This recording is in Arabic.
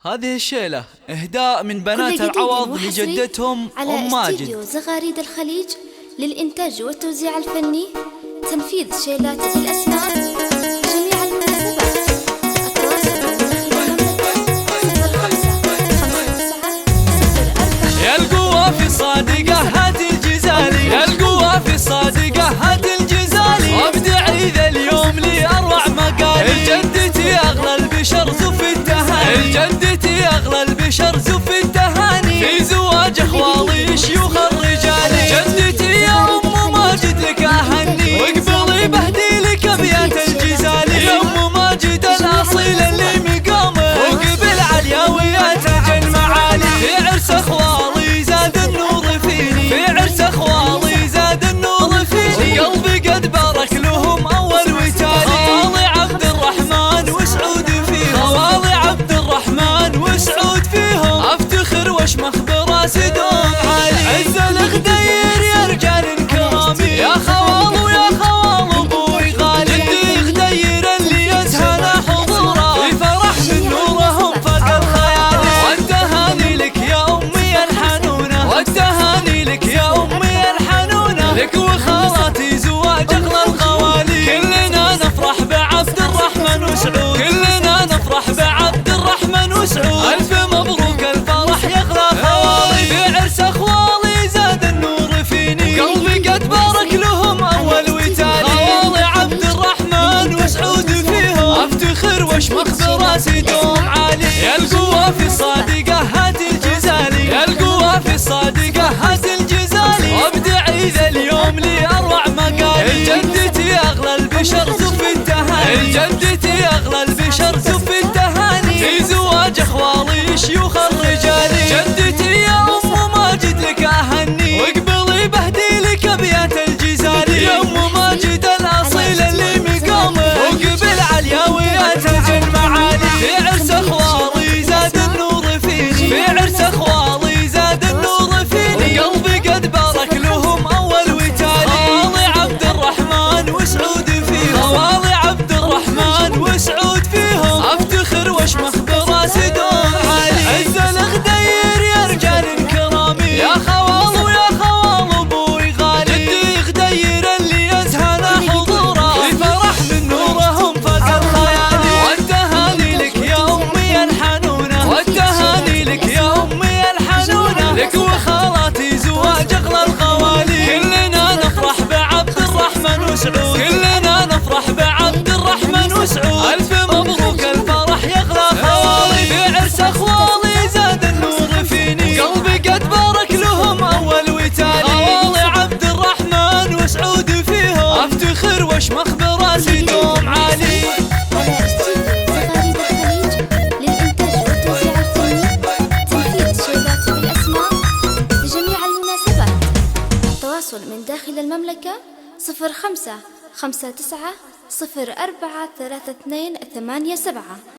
هذه الشيلة إهداء من بنات العوض لجدتهم أم ماجد. استديو زغاريد الخليج للإنتاج والتوزيع الفني، تنفيذ شيلات بالأسماء، جميع المناسبات. يا القوة في الصادقة هات الجزالي، يا القوة في الصادقة هات الجزالي، وابدعي ذا اليوم لي أروع مقالي. الجدتي أغلى البشر زف التهاني، الجدتي أغلى البشر زف التهاني، في زواج أخوالي شيوخ الرجال. جدتي يا أم ماجد لك أهني، واقبلي بهدي لك أبيات الجزالي. يا أم ماجد الأصيل اللي مقامه، وقبل علياويات أجل معالي. في عرس أخوالي زاد النور فيني، في عرس أخوالي زاد النور فيني، قلبي قد بارك لهم أول وتالي. خوالي عبد الرحمن وسعود فيهم، خوالي عبد الرحمن وسعود فيهم، أفتخر واشمخ براسي دوم عالي. عز الغدير يا رجال كرامي، يا خوال ويا خوال أبوي غالي. جدي غدير اللي يزهل حضوره، في فرح من نورهم فاق الخيال. والتهاني لك يا أمي الحنونة، والتهاني لك يا أمي الحنونة، لك وخالاتي زواج أغلى الخوالي. كلنا نفرح بعبد الرحمن وسعود، كلنا نفرح بعبد الرحمن وسعود. ألف مبروك الفرح يغلى خوالي، في عرس أخوالي زاد النور فيني، قلبي قد بارك لهم أول وتالي. خوالي عبد الرحمن وسعود فيهم، أفتخر واشمخ براسي دوم عالي. يا القوة في الصادقة هات الجزالي، يا القوة في الصادقة هات الجزالي، وابدعي ذا اليوم لي أروع مقالي. جدتي أغلى البشر زف التهاني، جدتي أغلى البشر زف التهاني، في زواج أخوالي شيوخ الرجال. جدتي يا أم ماجد لك أهني، واقبلي بهدي لك أبيات الجزالي. يا أم ماجد الأصيل اللي مقامه، وقبل علياويات أجل معالي. في عرس أخوالي زاد النور فيني، في عرس أخوالي زاد النور فيني، قلبي قد بارك لهم أول وتالي. خوالي عبد الرحمن وسعود فيهم، خوالي عبد الرحمن وسعود فيهم، أفتخر واشمخ براسي دوم عالي. عز الغدير يا رجال كرامي، يا خوال ويا خوال أبوي غالي. جدي غدير اللي يزهل حضوره، في فرح من نورهم فاق الخيالي. والتهاني لك يا أمي الحنونة، والتهاني لك يا أمي الحنونة، لك وخالاتي زواج أغلى الخوالي. كلنا نفرح بعبد الرحمن وسعود، كلنا نفرح بعبد الرحمن وسعود. ألف مبروك الفرح يغلى خوالي، في عرس أخوالي زاد النور فيني، قلبي قد بارك لهم أول وتالي. خوالي عبد الرحمن وسعود فيهم، أفتخر واشمخ براسي دوم عالي. استديو زغاريد الخليج للإنتاج والتوزيع الفني، تنفيذ شيلات بالأسماء، لجميع المناسبات. التواصل من داخل المملكة 05 59 04 32 87.